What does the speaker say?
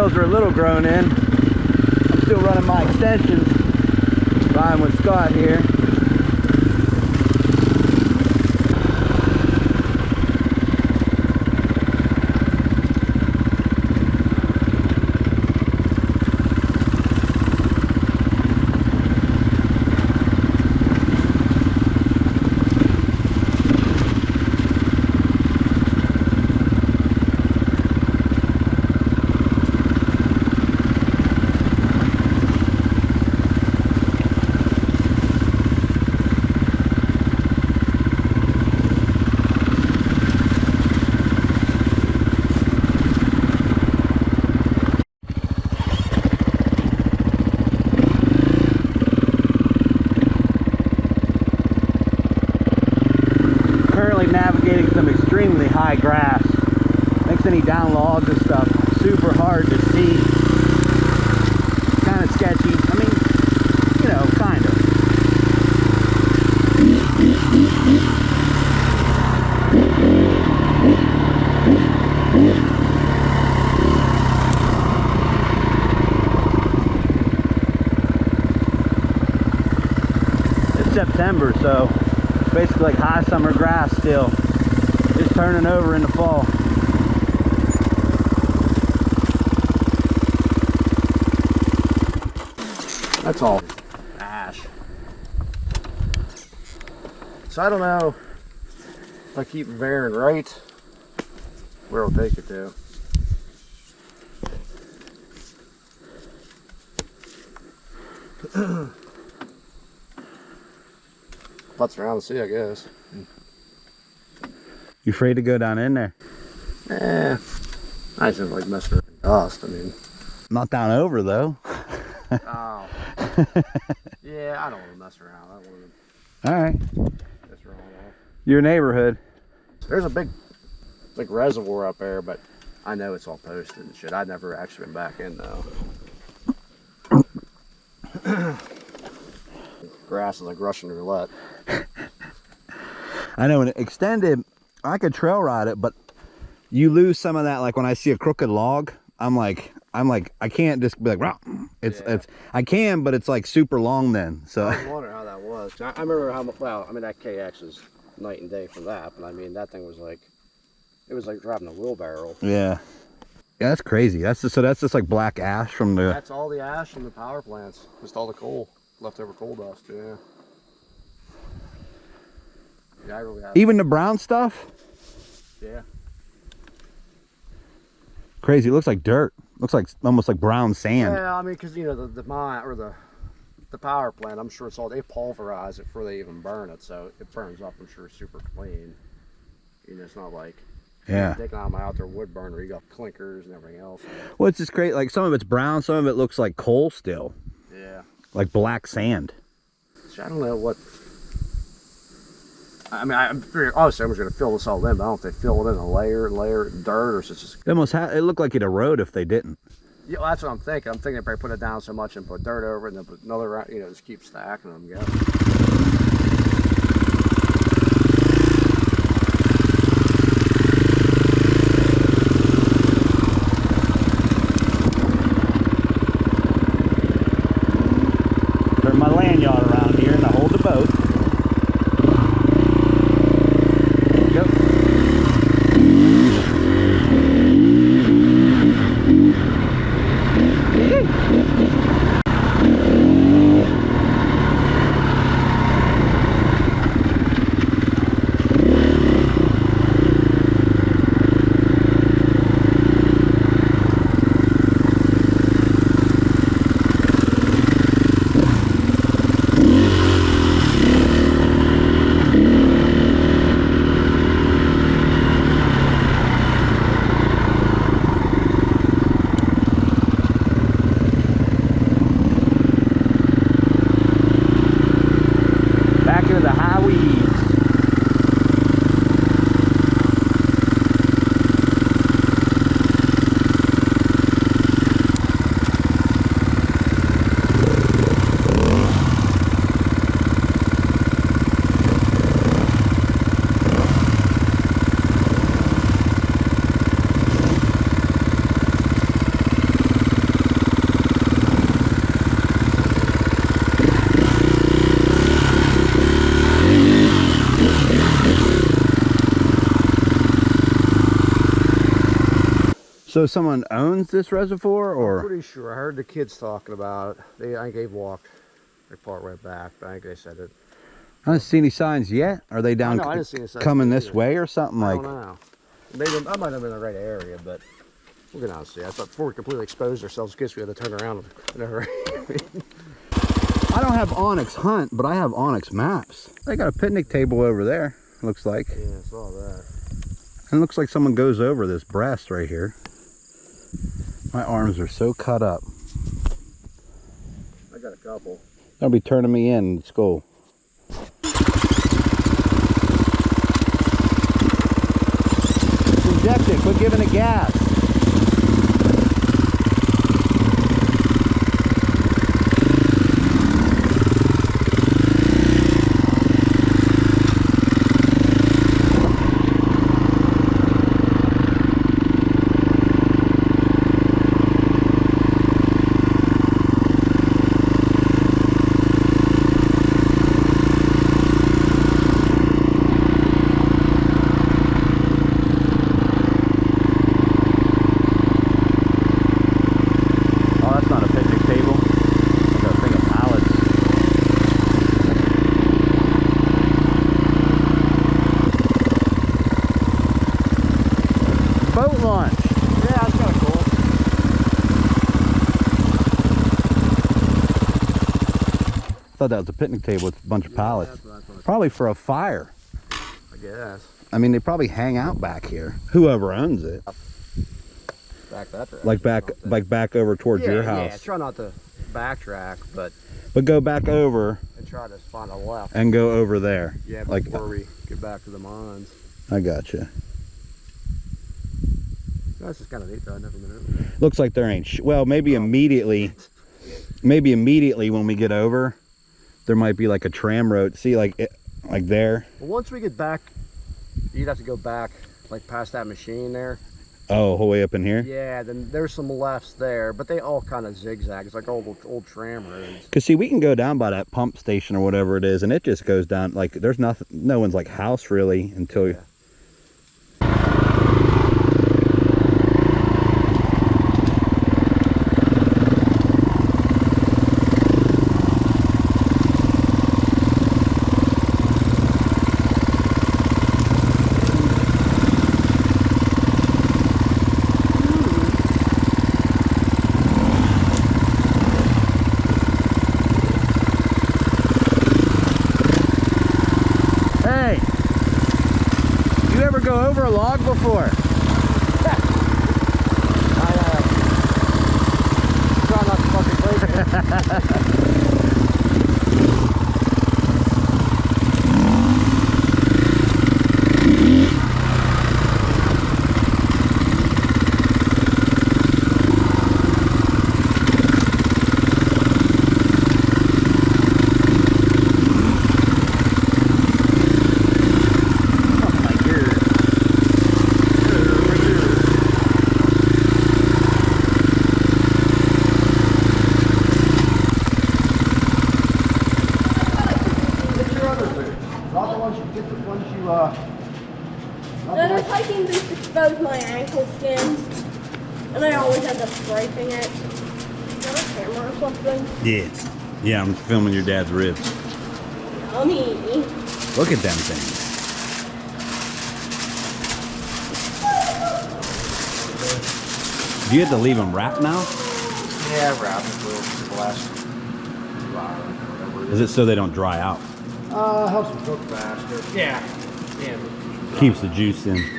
nails are a little grown in. I'm still running my extensions, riding with Scott here. Navigating some extremely high grass. Makes any down logs and stuff super hard to see. Kind of sketchy. I mean, you know, kind of. It's September, so basically like high summer grass still, just turning over in the fall. That's all ash. So I don't know if I keep veering right where it'll take it to. Putts around the sea, I guess. You afraid to go down in there? Eh, I just don't like messing around with dust. I mean, not down over though. Oh, yeah, I don't want to mess around. I don't want to. All right. Mess around off. Your neighborhood. There's a big reservoir up there, but I know it's all posted and shit. I've never actually been back in though. Grass is like Russian roulette. I know, when it extended, I could trail ride it, but you lose some of that. Like when I see a crooked log, I'm like, I can't just be like, rah. It's I can, but it's like super long then. So I was wondering how that was. I remember how much. Well, I mean that KX is night and day from that, but I mean that thing was like, it was like driving a wheelbarrow. Yeah. Yeah, that's crazy. That's just like black ash from the. That's all the ash from the power plants. Just all the coal, leftover coal dust. Yeah. Yeah, I really have. Even the brown stuff. Yeah. Crazy. It looks like dirt. Looks like almost like brown sand. Yeah, I mean, because you know the mine or the power plant. I'm sure it's all, they pulverize it before they even burn it, so it burns up. I'm sure super clean. You know, it's not like. Yeah. Taking out my outdoor wood burner, you got clinkers and everything else. Well, it's just great. Like some of it's brown, some of it looks like coal still. Yeah. Like black sand. So I don't know what. I mean, I'm figuring obviously I'm going to fill this all in, but I don't know if they fill it in a layer of dirt, or it's just. It almost it looked like it erode if they didn't. Yeah, well, that's what I'm thinking. I'm thinking if I put it down so much and put dirt over it, and then put another, you know, just keep stacking them. Yeah. My lanyard around here and I hold the boat. Yep. So someone owns this reservoir, or? I'm pretty sure. I heard the kids talking about it. I think they walked their part way back, but I think they said it. I don't see any signs yet. Are they down I didn't see any signs coming either. this way or something? I Like, don't know. Maybe I might have been in the right area, but we're gonna see. I thought before we completely exposed ourselves, in case we had to turn around. I don't have Onyx Hunt, but I have Onyx Maps. They got a picnic table over there, looks like. Yeah, I saw that. And it looks like someone goes over this breast right here. My arms are so cut up. I got a couple. They'll be turning me in school. Inject it, quit giving it gas. Boat launch. Yeah, that's kind of cool. I thought that was a picnic table with a bunch of pallets. That's what I thought. Probably for a fire. I guess. I mean, they probably hang out back here. Whoever owns it. Back that direction. Like back over towards your house. Yeah, try not to backtrack, but go back over and try to find a left. and go over there. Yeah, like before we get back to the mines. I gotcha. This is kind of neat though. I've never been over there. Looks like there ain't well, maybe immediately when we get over, there might be like a tram road. See, like there. Well, once we get back, you'd have to go back like past that machine there. Oh, whole way up in here. Yeah, then there's some lefts there, but they all kind of zigzag. It's like old tram roads. Cause see, we can go down by that pump station or whatever it is, and it just goes down. Like there's nothing, no one's like house really until. Yeah. Hey, you ever go over a log before? I try not to fucking break it. Then if hiking boots expose my ankle skin, and I always end up scraping it. Is that a camera or something? Yeah, I'm filming your dad's ribs. Yummy. Look at them things. Do you have to leave them wrapped now? Yeah, wrap it for the last 2 hours or whatever. Is it so they don't dry out? Helps them cook faster. Yeah. Yeah. Keeps the juice in. Yeah.